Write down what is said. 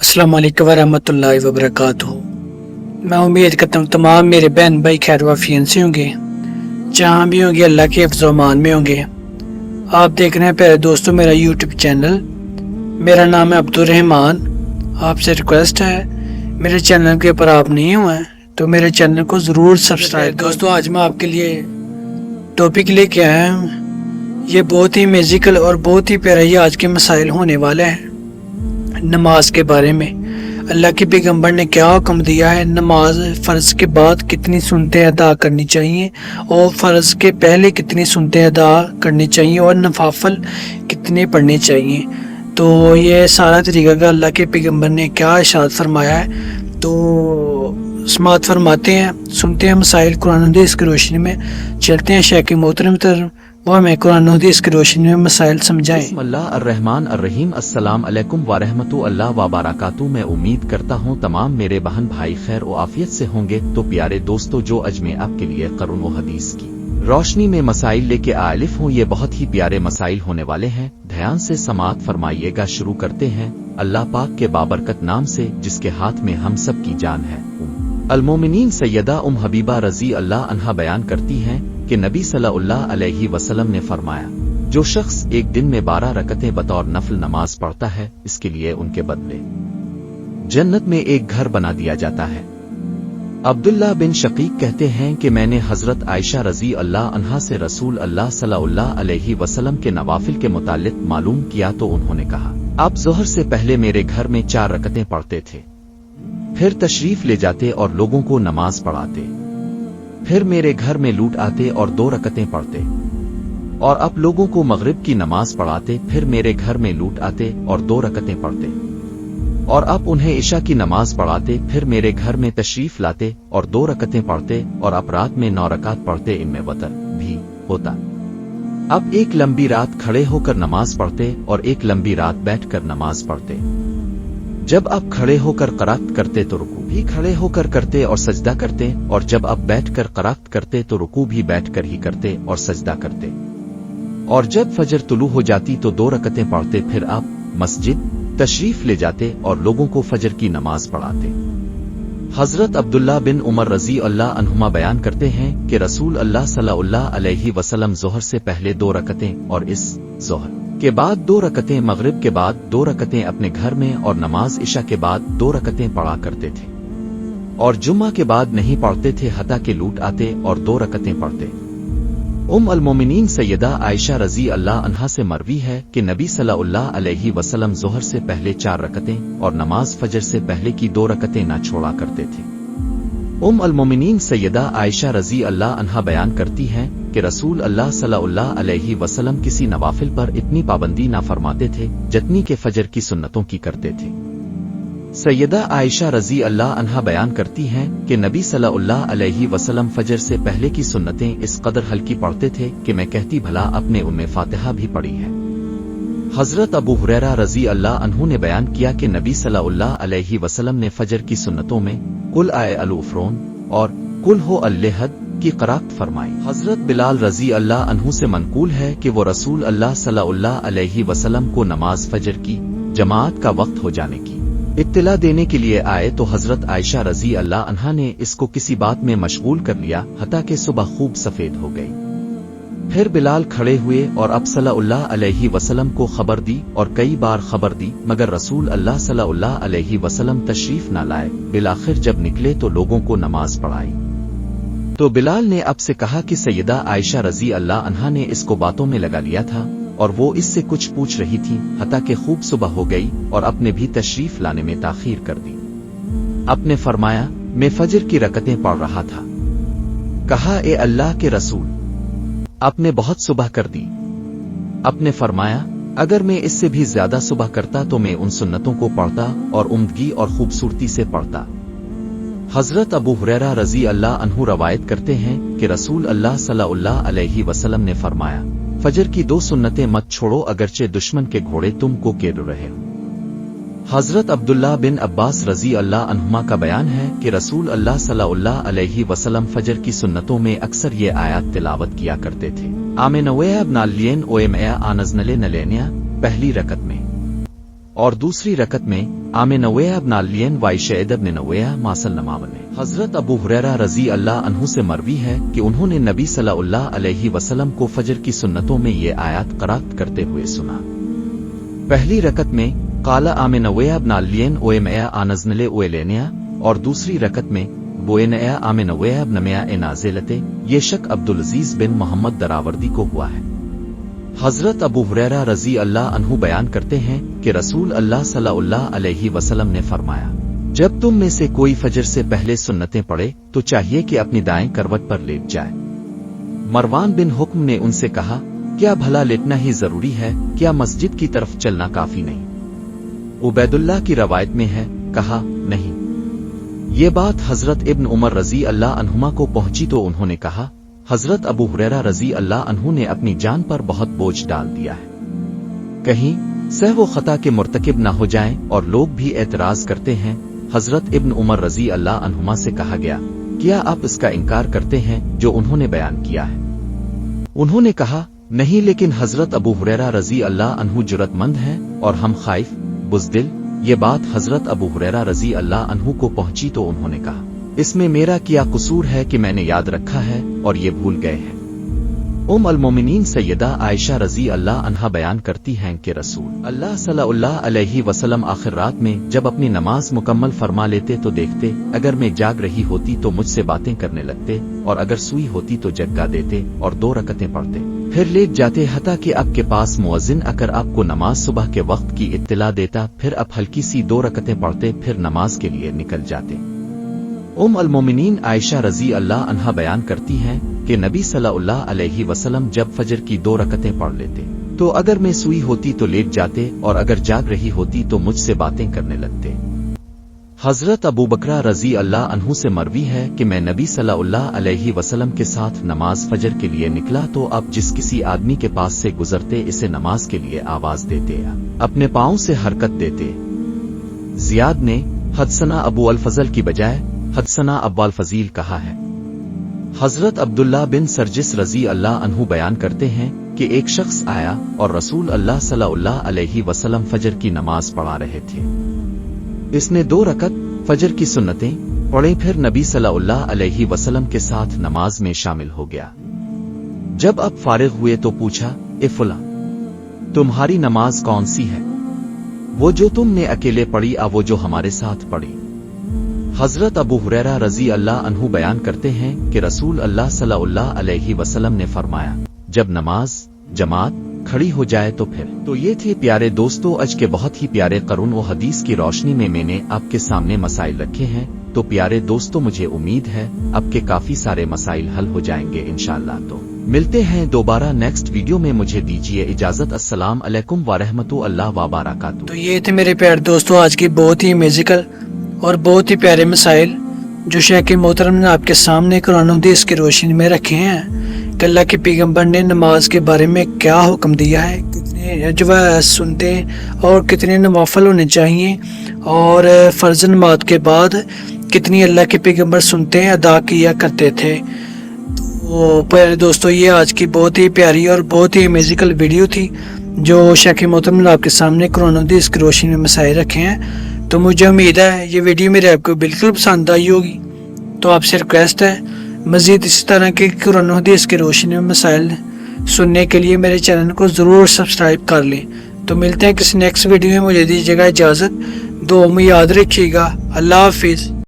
अस्सलाम वालेकुम वरहमतुल्लाहि वबरकातुहू। मैं उम्मीद करता हूँ तमाम मेरे बहन भाई खैर वाफियन से होंगे, जहाँ भी होंगे अल्लाह के हिफ्ज़ व अमान में होंगे। आप देख रहे हैं प्यारे दोस्तों मेरा यूट्यूब चैनल। मेरा नाम है अब्दुल रहमान। आपसे रिक्वेस्ट है, मेरे चैनल के ऊपर आप नहीं हुए हैं तो मेरे चैनल को ज़रूर सब्सक्राइब करें। दोस्तों आज मैं आपके लिए टॉपिक लेके आया हूँ, ये बहुत ही म्यूज़िकल और बहुत ही प्यारा ये आज के मसाइल होने वाले हैं। नमाज के बारे में अल्लाह के पैगंबर ने क्या हुक्म दिया है, नमाज फ़र्ज के बाद कितनी सुन्नतें अदा करनी चाहिए और फ़र्ज के पहले कितनी सुन्नतें अदा करनी चाहिए और नफाफल कितने पढ़ने चाहिए। तो ये सारा तरीका का अल्लाह के पैगंबर ने क्या इरशाद फरमाया है, तो समाअत फरमाते हैं, सुनते हैं मसाइल कुरान और हदीस की रोशनी में। चलते हैं शेख मोहतरम तरफ, वो हमें कुरान और हदीस की रोशनी में मसाइल समझाएं। बिस्मिल्लाह अर्रहमान अर्रहीम। अस्सलाम अलैकुम व रहमतुल्लाह व बरकातुहू। मैं उम्मीद करता हूँ तमाम मेरे बहन भाई खैर और आफियत से होंगे। तो प्यारे दोस्तों, जो आज मैं आपके लिए कुरान और हदीस की रोशनी में मसाइल लेके आलिफ हूँ, ये बहुत ही प्यारे मसाइल होने वाले हैं। ध्यान से समाअत फरमाइएगा। शुरू करते हैं अल्लाह पाक के बाबरकत नाम से, जिसके हाथ में हम सब की जान है। अल-मोमिनीन सैयदा हबीबा रज़ी अल्लाह अन्हा बयान करती हैं कि नबी सल्लल्लाहु अलैहि वसल्लम ने फरमाया, जो शख्स एक दिन में 12 रकतें बतौर नफल नमाज पढ़ता है, इसके लिए उनके बदले जन्नत में एक घर बना दिया जाता है। अब्दुल्लाह बिन शकीक कहते हैं कि मैंने हजरत आयशा रज़ी अल्लाह अन्हा से रसूल अल्लाह सल्लल्लाहु अलैहि वसल्लम के नवाफिल के मुतालिक मालूम किया, तो उन्होंने कहा, आप ज़ोहर से पहले मेरे घर में 4 रकतें पढ़ते थे, फिर तशरीफ ले जाते और लोगों को नमाज पढ़ाते, फिर मेरे घर में लूट आते और 2 रकतें पढ़ते, और अब लोगों को मगरिब की नमाज पढ़ाते, फिर मेरे घर में लूट आते और 2 रकतें पढ़ते, और अब उन्हें इशा की नमाज पढ़ाते, फिर मेरे घर में तशरीफ लाते और 2 रकतें पढ़ते, और अब रात में 9 रकात पढ़ते, इनमें वतर भी होता। अब एक लंबी रात खड़े होकर नमाज पढ़ते और एक लंबी रात बैठकर नमाज पढ़ते। जब आप खड़े होकर क़राअत करते तो रुकू भी खड़े होकर करते और सजदा करते, और जब आप बैठकर क़राअत करते तो रुकू भी बैठकर ही करते और सजदा करते। और जब फजर तुलू हो जाती तो 2 रकतें पढ़ते, फिर आप मस्जिद तशरीफ ले जाते और लोगों को फजर की नमाज पढ़ाते। हजरत अब्दुल्लाह बिन उमर रज़ी अल्लाह अन्हुमा बयान करते हैं कि रसूल अल्लाह सल्लल्लाहु अलैहि वसल्लम ज़ोहर से पहले 2 रकतें और इस ज़ोहर के बाद 2 रकतें, मगरिब के बाद 2 रकतें अपने घर में और नमाज इशा के बाद 2 रकतें पढ़ा करते थे, और जुम्मा के बाद नहीं पढ़ते थे हत्ता के लूट आते और 2 रकतें पढ़ते। अल-मोमिनीन सैयदा आयशा रज़ी अल्लाह अन्हा से मरवी है कि नबी सल्लल्लाहु अलैहि वसल्लम ज़ोहर से पहले 4 रकतें और नमाज फजर से पहले की 2 रकतें ना छोड़ा करते थे। अल-मोमिनीन सैयदा आयशा रज़ी अल्लाह अन्हा बयान करती हैं कि रसूल अल्लाह सल्लल्लाहु अलैहि वसल्लम किसी नवाफिल पर इतनी पाबंदी ना फरमाते थे जितनी के फजर की सुन्नतों की करते थे। सैयदा आयशा रज़ी अल्लाह अन्हा बयान करती हैं कि नबी सल्लल्लाहु अलैहि वसल्लम फजर से पहले की सुन्नतें इस कदर हल्की पढ़ते थे कि मैं कहती भला अपने उम्मे फातिहा भी पढ़ी है। हजरत अबू हुरैरा रज़ी अल्लाह अन्हु ने बयान किया कि नबी सल्लल्लाहु अलैहि वसल्लम ने फजर की सुन्नतों में कुल आए अल-उफ़रोन और कुल हो अल-लहद की क़राअत फरमाई। हजरत बिलाल रज़ी अल्लाह अन्हु से मनकूल है कि वो रसूल अल्लाह सल्लल्लाहु अलैहि वसल्लम को नमाज फजर की जमात का वक्त हो जाने की इत्तिला देने के लिए आए, तो हजरत आयशा रज़ी अल्लाह अन्हा ने इसको किसी बात में मशगूल कर लिया हत्ता कि सुबह खूब सफेद हो गई। फिर बिलाल खड़े हुए और अब सल्लल्लाहु अलैहि वसल्लम को खबर दी और कई बार खबर दी, मगर रसूल अल्लाह सल्लल्लाहु अलैहि वसल्लम तशरीफ न लाए। बिलाखिर जब निकले तो लोगों को नमाज पढ़ाई। तो बिलाल ने अब से कहा कि सैयदा आयशा रज़ी अल्लाह अन्हा ने इसको बातों में लगा लिया था और वो इससे कुछ पूछ रही थी हत्ता कि खूब सुबह हो गई और अपने भी तशरीफ लाने में ताखीर कर दी। आपने फरमाया, मैं फजर की रकतें पढ़ रहा था। कहा, ए अल्लाह के रसूल, आपने बहुत सुबह कर दी। आपने फरमाया, अगर मैं इससे भी ज्यादा सुबह करता तो मैं उन सुन्नतों को पढ़ता और उम्दगी और खूबसूरती से पढ़ता। हजरत अबू हुरैरा रज़ी अल्लाह अन्हु रवायत करते हैं कि रसूल अल्लाह सल्लल्लाहु अलैहि वसल्लम ने फरमाया, फजर की 2 सुन्नतें मत छोड़ो अगरचे दुश्मन के घोड़े तुमको घेर रहे हो। हजरत अब्दुल्लाह बिन अब्बास रज़ी अल्लाह अन्हुमा का बयान है कि रसूल अल्लाह सल्लल्लाहु अलैहि वसल्लम फजर की सुन्नतों में अक्सर ये आयत तिलावत किया करते थे। आमिनवेब नालियन ओएमया आनजनले नलेनिया, पहली रकत में اور دوسری رکعت میں آمن نویہ ابن الین وائشید ابن نویہ ماسل نماونے۔ حضرت ابو ہریرہ رضی اللہ عنہ سے مروی ہے کہ انہوں نے نبی صلی اللہ علیہ وسلم کو فجر کی سنتوں میں یہ آیات قرات کرتے ہوئے سنا۔ پہلی رکعت میں قال آمن نویہ ابن الین اویمیا آنزنلے اویلینیا، اور دوسری رکعت میں بوینیا آمن نویہ ابن میا نازلتے۔ یہ شک عبدالعزیز بن محمد دراوردی کو ہوا ہے۔ حضرت ابو ہریرہ رضی اللہ عنہ بیان کرتے ہیں کہ رسول اللہ صلی اللہ علیہ وسلم نے فرمایا، جب تم میں سے کوئی فجر سے پہلے سنتیں پڑھے تو چاہیے کہ اپنی دائیں کروٹ پر لیٹ جائے۔ مروان بن حکم نے ان سے کہا، کیا بھلا لیٹنا ہی ضروری ہے؟ کیا مسجد کی طرف چلنا کافی نہیں؟ عبید اللہ کی روایت میں ہے، کہا نہیں۔ یہ بات حضرت ابن عمر رضی اللہ عنہما کو پہنچی تو انہوں نے کہا، حضرت ابو ہریرہ رضی اللہ عنہ نے اپنی جان پر بہت بوجھ ڈال دیا ہے، کہیں سہو و خطا کے مرتکب نہ ہو جائیں، اور لوگ بھی اعتراض کرتے ہیں۔ حضرت ابن عمر رضی اللہ عنہما سے کہا گیا، کیا آپ اس کا انکار کرتے ہیں جو انہوں نے بیان کیا ہے؟ انہوں نے کہا، نہیں، لیکن حضرت ابو ہریرہ رضی اللہ عنہ جرأت مند ہیں اور ہم خائف بزدل۔ یہ بات حضرت ابو ہریرہ رضی اللہ عنہ کو پہنچی تو انہوں نے کہا، اس میں میرا کیا قصور ہے کہ میں نے یاد رکھا ہے اور یہ بھول گئے ہیں؟ المومنین سیدہ عائشہ رضی اللہ عنہا بیان کرتی ہیں کہ رسول اللہ صلی اللہ علیہ وسلم آخر رات میں جب اپنی نماز مکمل فرما لیتے تو دیکھتے، اگر میں جاگ رہی ہوتی تو مجھ سے باتیں کرنے لگتے، اور اگر سوئی ہوتی تو جگا دیتے اور 2 رکعتیں پڑھتے، پھر لیٹ جاتے، حتیٰ کہ آپ کے پاس مؤذن اگر آپ کو نماز صبح کے وقت کی اطلاع دیتا، پھر آپ ہلکی سی 2 رکعتیں پڑھتے، پھر نماز کے لیے نکل جاتے۔ المومنین عائشہ رضی اللہ عنہا بیان کرتی ہیں کہ نبی صلی اللہ علیہ وسلم جب فجر کی 2 رکعتیں پڑھ لیتے تو اگر میں سوئی ہوتی تو لیٹ جاتے، اور اگر جاگ رہی ہوتی تو مجھ سے باتیں کرنے لگتے۔ حضرت ابو بکرہ رضی اللہ عنہ سے مروی ہے کہ میں نبی صلی اللہ علیہ وسلم کے ساتھ نماز فجر کے لیے نکلا تو اب جس کسی آدمی کے پاس سے گزرتے اسے نماز کے لیے آواز دیتے، اپنے پاؤں سے حرکت دیتے۔ زیاد نے حدثنا ابو الفضل کی بجائے حدثنا ابو الفضیل کہا ہے۔ حضرت عبداللہ بن سرجس رضی اللہ عنہ بیان کرتے ہیں کہ ایک شخص آیا اور رسول اللہ صلی اللہ علیہ وسلم فجر کی نماز پڑھا رہے تھے۔ اس نے 2 رکعت فجر کی سنتیں پڑھیں، پھر نبی صلی اللہ علیہ وسلم کے ساتھ نماز میں شامل ہو گیا۔ جب اب فارغ ہوئے تو پوچھا، اے فلاں، تمہاری نماز کون سی ہے؟ وہ جو تم نے اکیلے پڑھی وہ جو ہمارے ساتھ پڑھی؟ حضرت ابو ہریرہ رضی اللہ عنہ بیان کرتے ہیں کہ رسول اللہ صلی اللہ علیہ وسلم نے فرمایا، جب نماز جماعت کھڑی ہو جائے تو پھر۔ تو یہ تھے پیارے دوستو آج کے بہت ہی پیارے قرآن و حدیث کی روشنی میں نے آپ کے سامنے مسائل رکھے ہیں۔ تو پیارے دوستو مجھے امید ہے اب کے کافی سارے مسائل حل ہو جائیں گے انشاءاللہ۔ تو ملتے ہیں دوبارہ نیکسٹ ویڈیو میں، مجھے دیجیے اجازت۔ السلام علیکم ورحمۃ اللہ وبرکاتہ۔ تو یہ تھے میرے پیارے دوستو آج کی بہت ہی میوزیکل اور بہت ہی پیارے مسائل جو شیخ محترم نے آپ کے سامنے قرآن و حدیث کی روشنی میں رکھے ہیں کہ اللہ کے پیغمبر نے نماز کے بارے میں کیا حکم دیا ہے، کتنے جو سنتے اور کتنے نوافل ہونے چاہیے، اور فرض نماز کے بعد کتنی اللہ کے پیغمبر سنتے ادا کیا کرتے تھے۔ تو پیارے دوستو یہ آج کی بہت ہی پیاری اور بہت ہی میوزیکل ویڈیو تھی جو شیخ محترم نے آپ کے سامنے قرآن و حدیث کی روشنی میں مسائل رکھے ہیں۔ تو مجھے امید ہے یہ ویڈیو میرے آپ کو بالکل پسند آئی ہوگی۔ تو آپ سے ریکویسٹ ہے مزید اسی طرح کے قرآن و حدیث کی روشنی میں مسائل سننے کے لیے میرے چینل کو ضرور سبسکرائب کر لیں۔ تو ملتے ہیں کسی نیکسٹ ویڈیو میں، مجھے دیجیے گا اجازت، دعا میں یاد رکھیے گا۔ اللہ حافظ۔